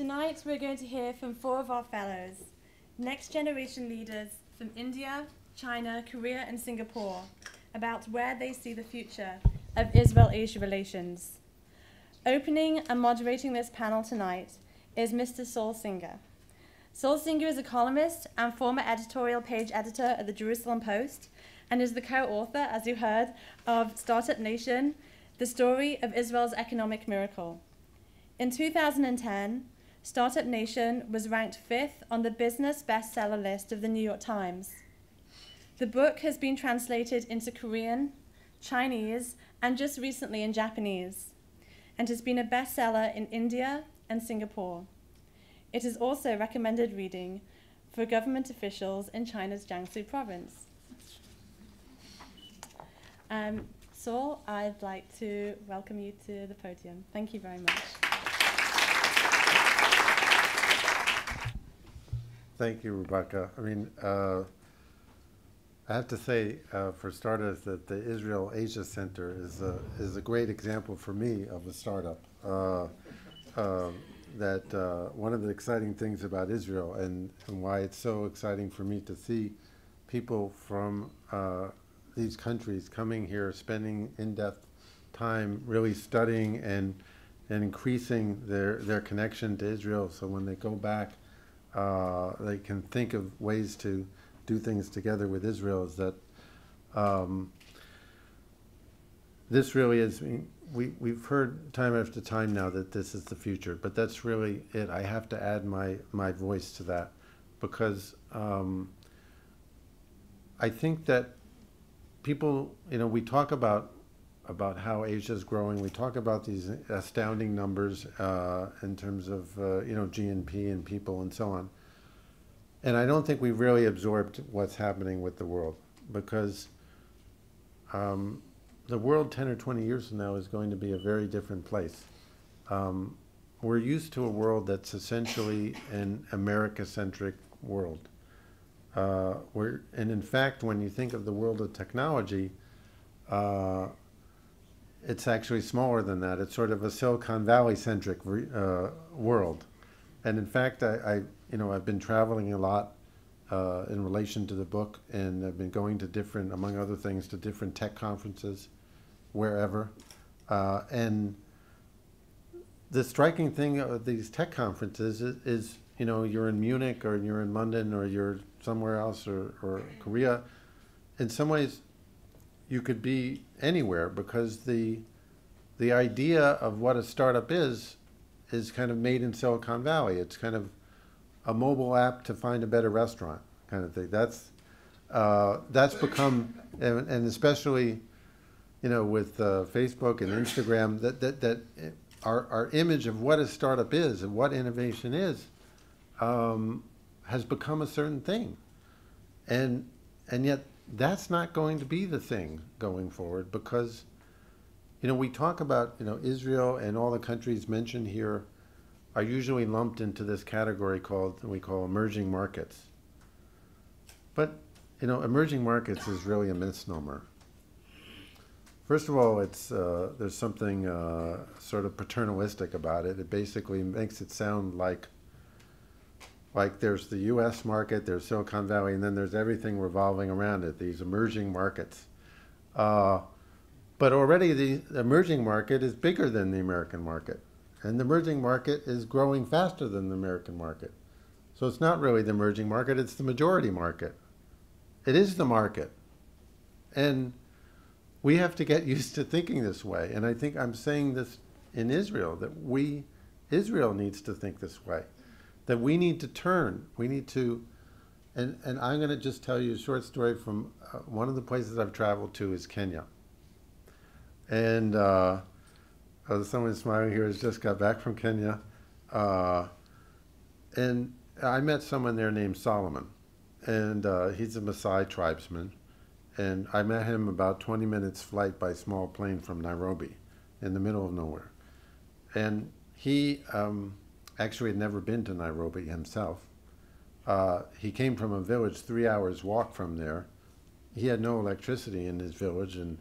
Tonight we're going to hear from 4 of our fellows, next generation leaders from India, China, Korea and Singapore, about where they see the future of Israel-Asia relations. Opening and moderating this panel tonight is Mr. Saul Singer. Saul Singer is a columnist and former editorial page editor at the Jerusalem Post and is the co-author, as you heard, of Startup Nation, the story of Israel's economic miracle. In 2010, Startup Nation was ranked 5th on the business bestseller list of the New York Times. The book has been translated into Korean, Chinese, and just recently in Japanese, and has been a bestseller in India and Singapore. It is also recommended reading for government officials in China's Jiangsu province. Saul, I'd like to welcome you to the podium. Thank you very much. Thank you, Rebecca. I mean, I have to say, for starters, that the Israel-Asia Center is a great example for me of a startup. One of the exciting things about Israel and why it's so exciting for me to see people from these countries coming here, spending in-depth time really studying and increasing their connection to Israel, so when they go back, they can think of ways to do things together with Israel. Is that this really is, we've heard time after time now that this is the future, but that's really it. I have to add my voice to that, because I think that people, we talk about how Asia is growing. We talk about these astounding numbers in terms of GNP and people and so on. And I don't think we've really absorbed what's happening with the world, because the world 10 or 20 years from now is going to be a very different place. We're used to a world that's essentially an America-centric world. And in fact, when you think of the world of technology, it's actually smaller than that. It's sort of a Silicon Valley-centric world. And in fact, I've been traveling a lot in relation to the book, and I've been going to different, among other things, to different tech conferences, wherever. And the striking thing of these tech conferences is you're in Munich or you're in London or you're somewhere else or Korea. In some ways, you could be anywhere, because the idea of what a startup is kind of made in Silicon Valley. It's kind of a mobile app to find a better restaurant kind of thing. That's become, and especially with Facebook and Instagram, that our image of what a startup is and what innovation is has become a certain thing, and yet that's not going to be the thing going forward, because we talk about Israel, and all the countries mentioned here are usually lumped into this category we call emerging markets. But emerging markets is really a misnomer. First of all, there's something sort of paternalistic about it. It basically makes it sound like there's the U.S. market, there's Silicon Valley, and then there's everything revolving around it, these emerging markets. But already the emerging market is bigger than the American market. And the emerging market is growing faster than the American market. So it's not really the emerging market, it's the majority market. It is the market. And we have to get used to thinking this way. And I think I'm saying this in Israel, that Israel needs to think this way. That we need to turn, we need to, and I'm going to just tell you a short story from one of the places I've traveled to is Kenya. And someone smiling here has just got back from Kenya. And I met someone there named Solomon. And he's a Maasai tribesman. And I met him about 20 minutes flight by small plane from Nairobi, in the middle of nowhere. And he actually had never been to Nairobi himself. He came from a village 3 hours walk from there. He had no electricity in his village, and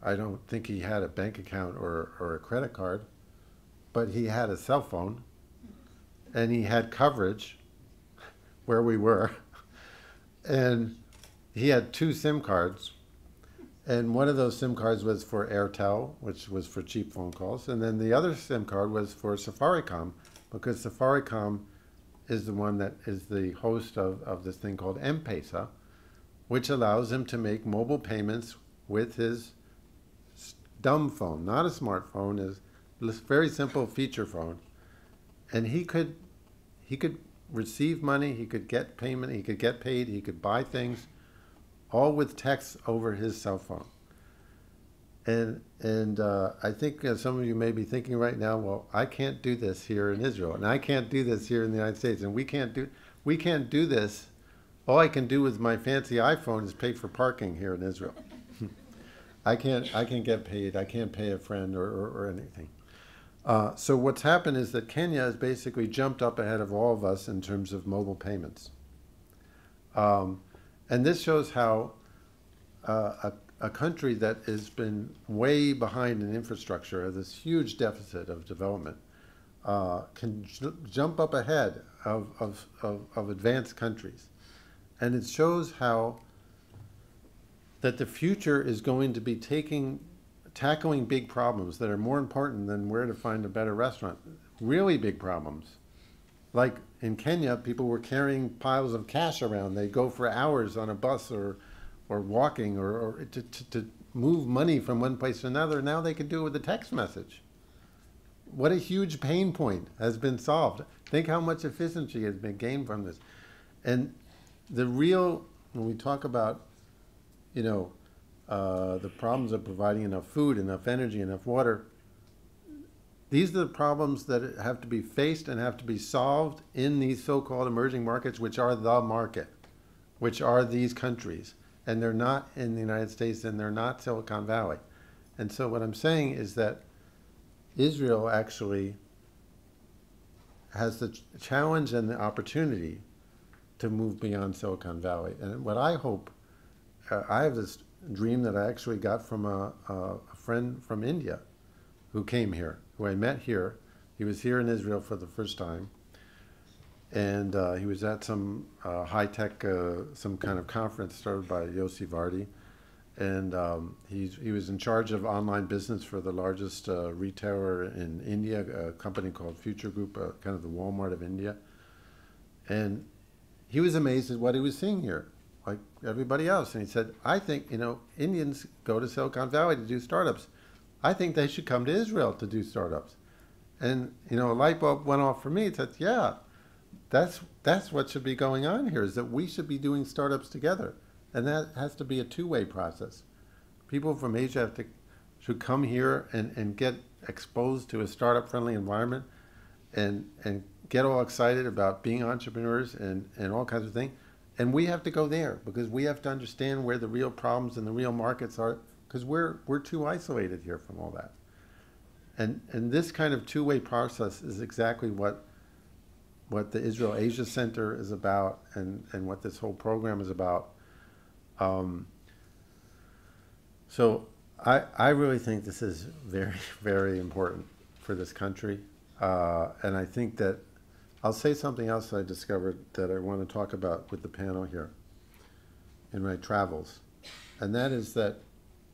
I don't think he had a bank account or a credit card, but he had a cell phone. and he had coverage where we were, and he had two SIM cards, and one of those SIM cards was for Airtel, which was for cheap phone calls, and then the other SIM card was for Safaricom, because Safaricom is the one that is the host of this thing called M-Pesa, which allows him to make mobile payments with his dumb phone, not a smartphone, is a very simple feature phone. And he could receive money, he could get payment, he could get paid, he could buy things, all with text over his cell phone. And I think some of you may be thinking right now, well, I can't do this here in Israel, and I can't do this here in the United States, and we can't do this. All I can do with my fancy iPhone is pay for parking here in Israel. I can't get paid. I can't pay a friend or anything. So what's happened is that Kenya has basically jumped up ahead of all of us in terms of mobile payments. And this shows how a country that has been way behind in infrastructure, has this huge deficit of development, can jump up ahead of advanced countries. And it shows how that the future is going to be tackling big problems that are more important than where to find a better restaurant. Really big problems. Like in Kenya, people were carrying piles of cash around. They go for hours on a bus or walking or to move money from one place to another. Now they can do it with a text message. What a huge pain point has been solved. Think how much efficiency has been gained from this. And when we talk about, the problems of providing enough food, enough energy, enough water, these are the problems that have to be faced and have to be solved in these so-called emerging markets, which are the market, which are these countries. And they're not in the United States, and they're not Silicon Valley. And so what I'm saying is that Israel actually has the challenge and the opportunity to move beyond Silicon Valley. And what I hope, I have this dream that I actually got from a friend from India who came here, who I met here. He was here in Israel for the first time. And he was at some high-tech, some kind of conference started by Yossi Vardi. And he was in charge of online business for the largest retailer in India, a company called Future Group, kind of the Walmart of India. And he was amazed at what he was seeing here, like everybody else. And he said, I think, Indians go to Silicon Valley to do startups. I think they should come to Israel to do startups. And, a light bulb went off for me. It said, yeah, that's what should be going on here, is that we should be doing startups together. And that has to be a two-way process. People from Asia should come here and get exposed to a startup-friendly environment and get all excited about being entrepreneurs and all kinds of things. And we have to go there because we have to understand where the real problems and the real markets are, because we're too isolated here from all that. And this kind of two-way process is exactly what the Israel Asia Center is about and what this whole program is about. So I really think this is very, very important for this country. And I think that I'll say something else I discovered that I want to talk about with the panel here in my travels. And that is that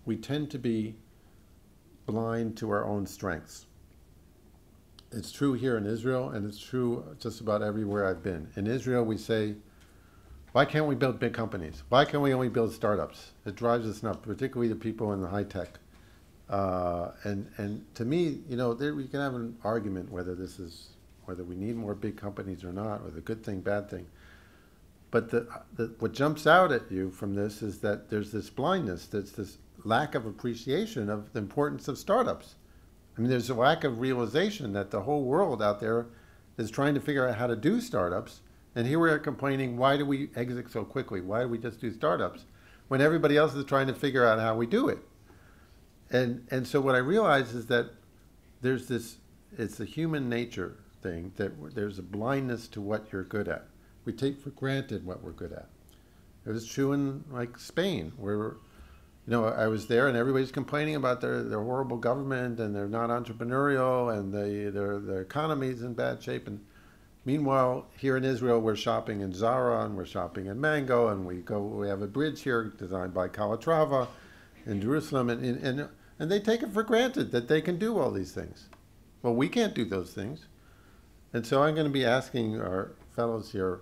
we tend to be blind to our own strengths. It's true here in Israel, and it's true just about everywhere I've been. In Israel, we say, why can't we build big companies? Why can't we only build startups? It drives us nuts, particularly the people in the high tech. And to me, we can have an argument whether we need more big companies or not, or the good thing, bad thing. But what jumps out at you from this is that there's this blindness, there's this lack of appreciation of the importance of startups. I mean, there's a lack of realization that the whole world out there is trying to figure out how to do startups. And here we are complaining, why do we exit so quickly? Why do we just do startups? When everybody else is trying to figure out how we do it. And so what I realized is that there's this, it's a human nature thing, that there's a blindness to what you're good at. We take for granted what we're good at. It was true in like Spain, where I was there and everybody's complaining about their horrible government and they're not entrepreneurial and their economy's in bad shape. And Meanwhile, here in Israel, we're shopping in Zara and we're shopping in Mango, and we have a bridge here designed by Calatrava in Jerusalem, and they take it for granted that they can do all these things. Well, we can't do those things. And so I'm going to be asking our fellows here,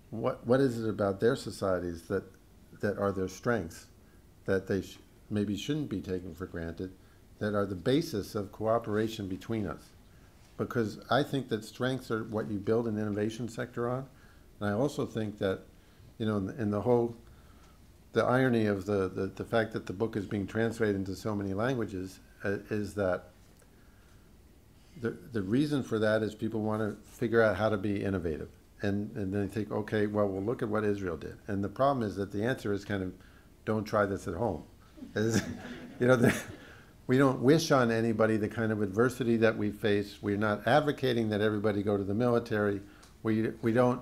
what is it about their societies that are their strengths, that they maybe shouldn't be taken for granted, that are the basis of cooperation between us? Because I think that strengths are what you build an innovation sector on. And I also think that, in the irony of the fact that the book is being translated into so many languages is that the reason for that is people want to figure out how to be innovative. And then they think, okay, well, we'll look at what Israel did. And the problem is that the answer is kind of, don't try this at home. We don't wish on anybody the kind of adversity that we face. We're not advocating that everybody go to the military. We don't,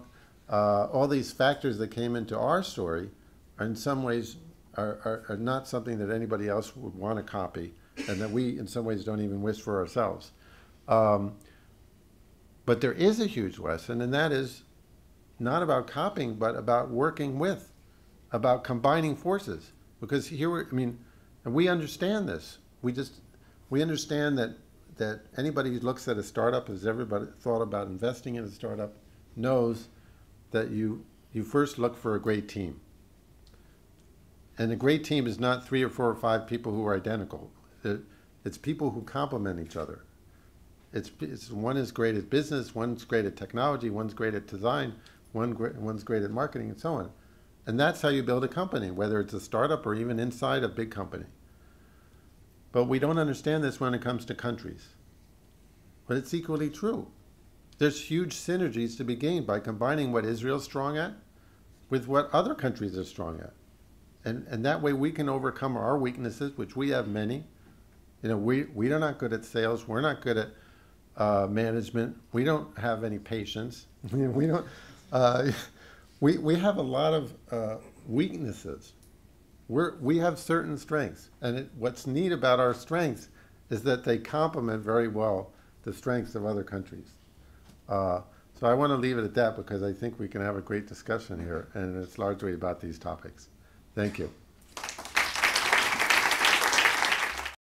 all these factors that came into our story are in some ways are not something that anybody else would want to copy, and that we in some ways don't even wish for ourselves. But there is a huge lesson, and that is not about copying, but about working with, about combining forces. Because here, and we understand this. We understand that anybody who looks at a startup, has ever thought about investing in a startup, knows that you first look for a great team. And a great team is not 3 or 4 or 5 people who are identical. It's people who complement each other. It's one is great at business, one's great at technology, one's great at design, one's great at marketing, and so on. And that's how you build a company, whether it's a startup or even inside a big company. But we don't understand this when it comes to countries. But it's equally true. There's huge synergies to be gained by combining what Israel's strong at with what other countries are strong at. And that way we can overcome our weaknesses, which we have many. We are not good at sales. We're not good at management. We don't have any patience. We don't. We have a lot of weaknesses. We have certain strengths, and what's neat about our strengths is that they complement very well the strengths of other countries. So I want to leave it at that because I think we can have a great discussion here, and it's largely about these topics. Thank you.